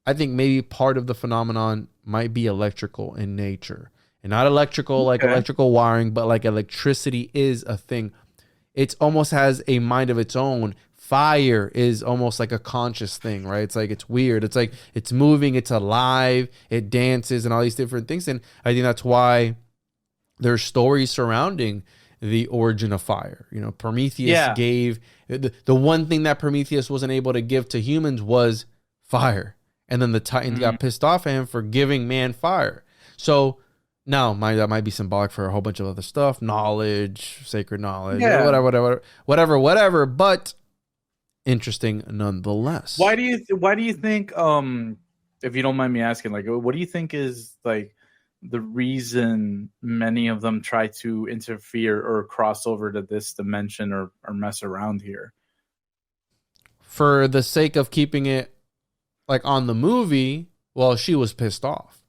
I think maybe part of the phenomenon might be electrical in nature. And not electrical like electrical wiring, but like electricity is a thing. It almost has a mind of its own. Fire is almost like a conscious thing, right? It's like, it's weird. It's like, it's moving, it's alive, it dances and all these different things. And I think that's why there's stories surrounding the origin of fire. Prometheus gave, the one thing that Prometheus wasn't able to give to humans was fire. And then the Titans got pissed off at him for giving man fire. So now that might be symbolic for a whole bunch of other stuff, knowledge, sacred knowledge, whatever. But interesting nonetheless. Why do you think, if you don't mind me asking, like, what do you think is like the reason many of them try to interfere or cross over to this dimension or mess around here? For the sake of keeping it like on the movie, well, she was pissed off,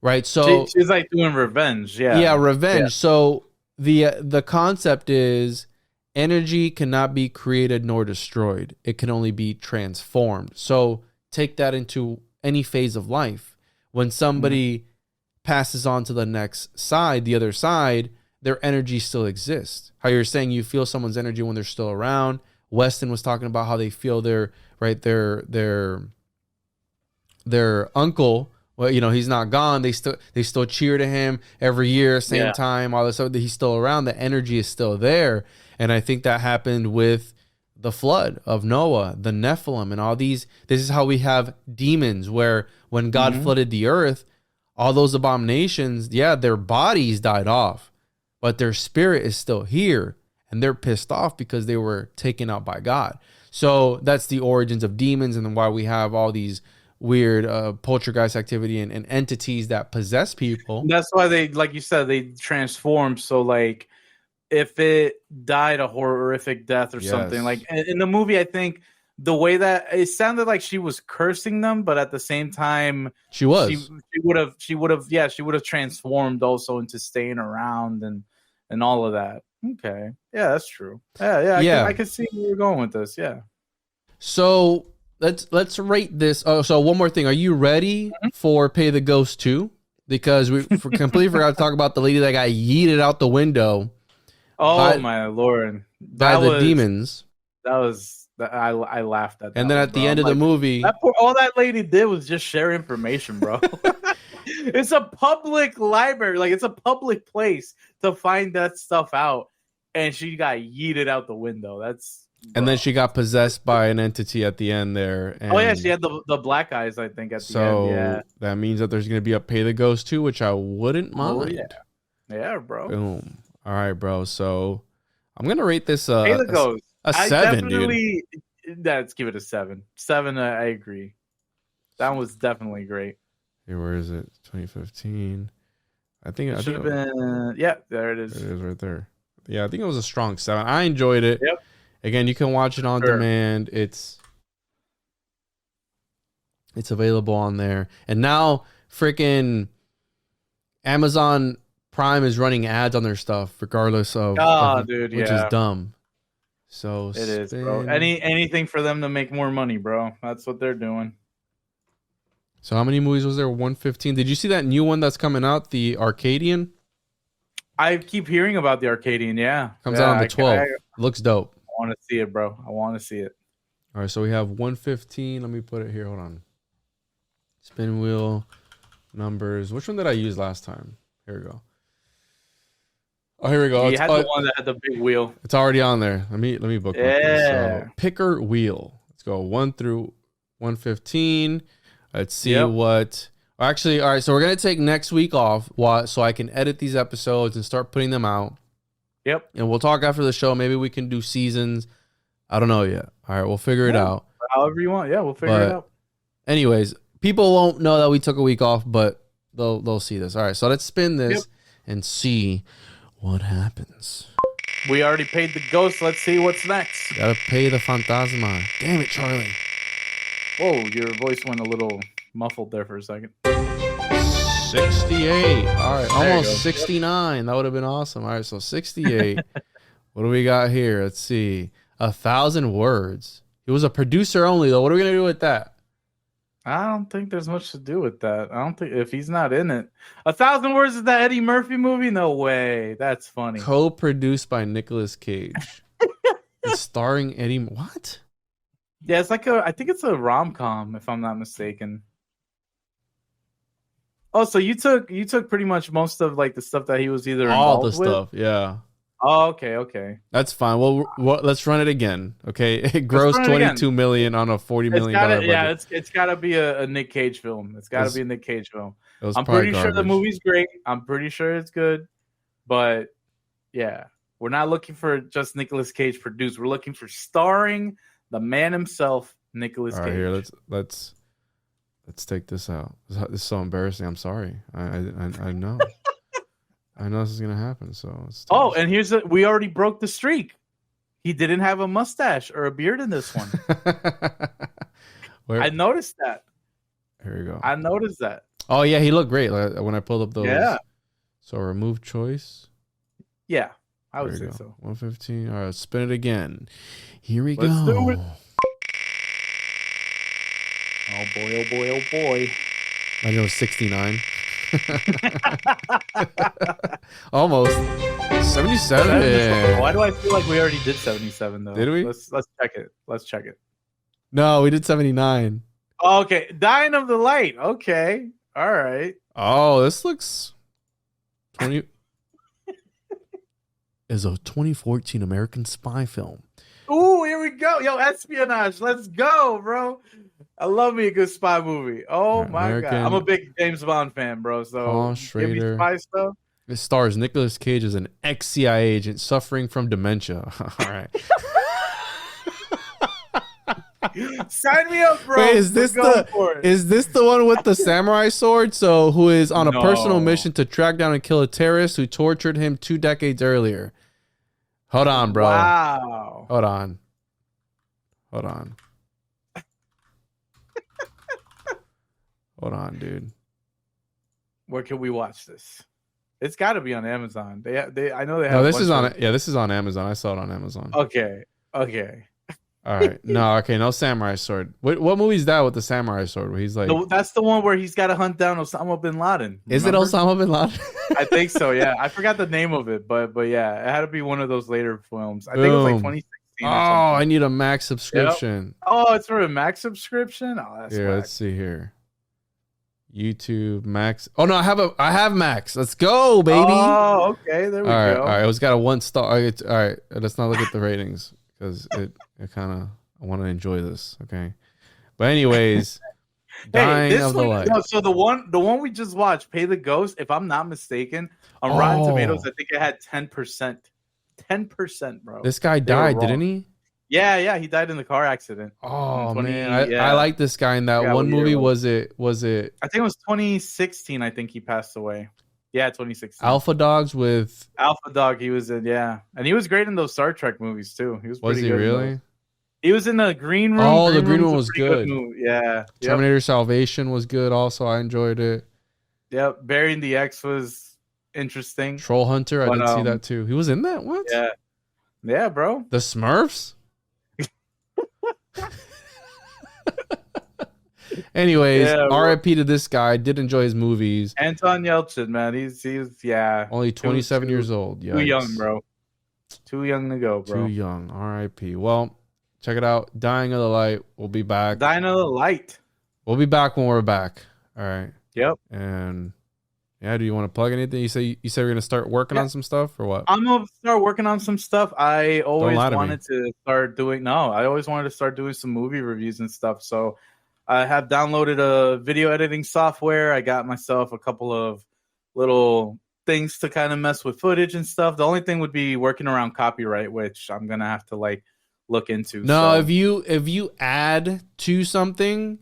right? So she's like doing revenge. Revenge. Yeah. So the concept is, energy cannot be created nor destroyed. It can only be transformed. So take that into any phase of life. When somebody passes on to the next side, the other side, their energy still exists. How you're saying you feel someone's energy when they're still around. Weston was talking about how they feel their uncle. Well, he's not gone. They still cheer to him every year, same time, all this stuff. He's still around. The energy is still there. And I think that happened with the flood of Noah, the Nephilim, and all these. This is how we have demons, where when God flooded the earth, all those abominations, their bodies died off, but their spirit is still here, and they're pissed off because they were taken out by God. So that's the origins of demons, and then why we have all these weird poltergeist activity and entities that possess people. That's why they, like you said, they transform. So like, if it died a horrific death or something, like in the movie, I think the way that it sounded like she was cursing them, but at the same time, she would have transformed also into staying around and all of that. Okay, yeah, that's true. I can see where you're going with this. Yeah. So let's rate this. Oh, so one more thing. Are you ready for Pay the Ghost 2? Because we completely forgot to talk about the lady that got yeeted out the window. Oh my Lord! By the demons. I laughed at that. And then at the end of the movie, all that lady did was just share information, bro. It's a public library, like it's a public place to find that stuff out. and she got yeeted out the window. And then she got possessed by an entity at the end there. And oh yeah, she had the black eyes, I think, at the end. Yeah, that means that there's gonna be a Pay the Ghost too, which I wouldn't mind. Yeah, bro. Boom. All right, bro. So I'm gonna rate this Pay the Ghost a 7, dude. Let's give it a 7. 7, I agree. That was definitely great. Here, where is it? 2015. I think it should have been. Yeah, there it is. There it is, right there. Yeah, I think it was a strong 7. I enjoyed it. Yep. Again, you can watch it on demand. It's available on there. And now freaking Amazon Prime is running ads on their stuff, regardless of which is dumb. So it is, bro. Anything for them to make more money, bro. That's what they're doing. So how many movies was there? 115. Did you see that new one that's coming out, the Arcadian? I keep hearing about the Arcadian. Yeah, comes out on the 12th. Looks dope. I want to see it, bro. I want to see it. All right, so we have 115. Let me put it here. Hold on. Spin wheel numbers. Which one did I use last time? Here we go. Oh, here we go. You had the one that had the big wheel. It's already on there. Let me bookmark this. So, picker wheel. Let's go 1 through 115. Let's see what. Actually, all right. So we're gonna take next week off, so I can edit these episodes and start putting them out. Yep. And we'll talk after the show. Maybe we can do seasons. I don't know yet. All right, we'll figure it out. However you want. Yeah, we'll figure it out. Anyways, people won't know that we took a week off, but they'll see this. All right, so let's spin this and see what happens. We already paid the ghost. Let's see what's next. Gotta pay the fantasma. Damn it, Charlie. Whoa, your voice went a little muffled there for a second. 68. All right, almost 69. That would have been awesome. All right, so 68. What do we got here? Let's see. 1,000 words. He was a producer only, though. What are we gonna do with that? I don't think there's much to do with that. I don't think if he's not in it. 1,000 Words is that Eddie Murphy movie? No way. That's funny. Co-produced by Nicolas Cage. It's starring Eddie. What? Yeah, it's like I think it's a rom-com, if I'm not mistaken. Oh, so you took pretty much most of like the stuff that he was either all the with? Stuff, yeah. Oh, okay. That's fine. Well, let's run it again. Okay, it grossed 22 million on a $40 million budget. Yeah, it's got to be a Nick Cage film. It's got to be a Nick Cage film. I'm pretty sure the movie's great. I'm pretty sure it's good, but yeah, we're not looking for just Nicolas Cage produced. We're looking for starring the man himself, Nicolas Cage. All right, here let's take this out. This is so embarrassing. I'm sorry. I know. I know this is gonna happen. So. And we already broke the streak. He didn't have a mustache or a beard in this one. I noticed that. Here we go. I noticed that. Oh yeah, he looked great when I pulled up those. Yeah. So remove choice. Yeah, I would say so. 115. All right, spin it again. Here we go. Let's do it. Oh boy. I know 69. Almost 77. Why do I feel like we already did 77 though? Did we? Let's check it. No, we did 79. Okay, Dying of the Light. Okay, all right. Oh, this looks 20 is a 2014 American spy film. Ooh, here we go. Yo, espionage. Let's go, bro. I love me a good spy movie. Oh my god, I'm a big James Bond fan, bro. So give me spy stuff. It stars Nicolas Cage as an ex-CIA agent suffering from dementia. All right. Sign me up, bro. Wait, is this the one with the samurai sword? So who is on a personal mission to track down and kill a terrorist who tortured him 2 decades earlier? Hold on, bro. Wow. Hold on. Hold on, dude. Where can we watch this? It's got to be on Amazon. They I know they have. No, this is on. Yeah, this is on Amazon. I saw it on Amazon. Okay. All right. No, okay. No samurai sword. What movie is that with the samurai sword? Where he's like, that's the one where he's got to hunt down Osama bin Laden. Is it Osama bin Laden? I think so. Yeah, I forgot the name of it, but yeah, it had to be one of those later films. I think it was like 2016. Oh, I need a Max subscription. Yep. Oh, it's for a Max subscription. Oh, that's here. Let's see here. YouTube Max. Oh no, I have Max. Let's go, baby. Oh, okay. There we go. All right. It was got a 1 star. All right. Let's not look at the ratings because it kind of I want to enjoy this. Okay. But anyways, Dying of the Light. No, so the one we just watched, Pay the Ghost, if I'm not mistaken, on Rotten Tomatoes, I think it had 10%. 10%, bro. This guy died, didn't he? Yeah, he died in the car accident. Oh man, I like this guy in that one movie. Was it? I think it was 2016. I think he passed away. Yeah, 2016. Alpha Dogs with Alpha Dog. He was in, yeah, and he was great in those Star Trek movies too. He was. Was he really? He was in the Green Room. Oh, the Green Room was good. Yeah. Terminator Salvation was good. Also, I enjoyed it. Yep. Burying the X was interesting. Troll Hunter, I did see that too. He was in that. What? Yeah, bro. The Smurfs. Anyways, R.I.P. to this guy. I did enjoy his movies. Anton Yelchin, man. He's only 27 years old. Yikes. Too young, bro. Too young to go, bro. Too young. R.I.P. Well, check it out. Dying of the Light. We'll be back. Dying of the Light. We'll be back when we're back. All right. Yep. And yeah, do you want to plug anything? You say we're gonna start working on some stuff or what? I'm gonna start working on some stuff. I always wanted to start doing some movie reviews and stuff. So I have downloaded a video editing software. I got myself a couple of little things to kind of mess with footage and stuff. The only thing would be working around copyright, which I'm gonna have to look into. No, so if you add to something,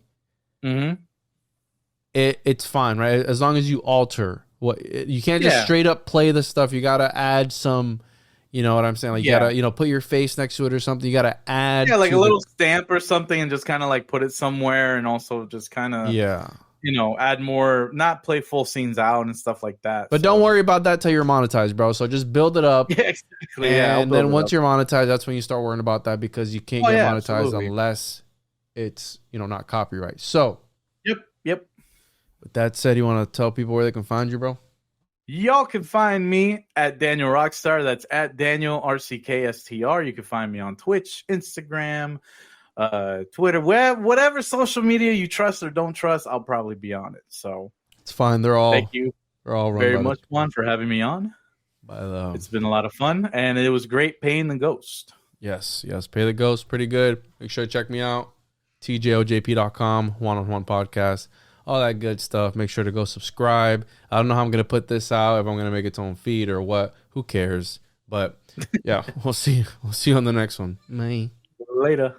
it's fine, right? As long as you alter you can't just straight up play the stuff. You gotta add some. You know what I'm saying? Like you gotta, put your face next to it or something. You gotta add, like a little stamp or something, and just kind of put it somewhere, and also just kind of, add more, not play full scenes out and stuff like that. But don't worry about that till you're monetized, bro. So just build it up. Yeah, exactly. And then once you're monetized, that's when you start worrying about that because you can't get monetized unless it's not copyright. So, yep. With that said, you want to tell people where they can find you, bro? Y'all can find me at Daniel Rockstar. That's at Daniel RCKSTR. You can find me on Twitch, Instagram, Twitter, whatever social media you trust or don't trust, I'll probably be on it. So it's fine. Thank you. They're all very much, Juan, for having me on. It's been a lot of fun, and it was great paying the ghost. Yes. Pay the ghost. Pretty good. Make sure to check me out. TJOJP.com, one-on-one podcast. All that good stuff. Make sure to go subscribe. I don't know how I'm going to put this out, if I'm going to make its own feed or what. Who cares? But yeah, we'll see. We'll see you on the next one. Bye. Later.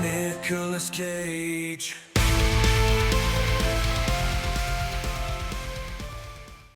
Nicolas Cage.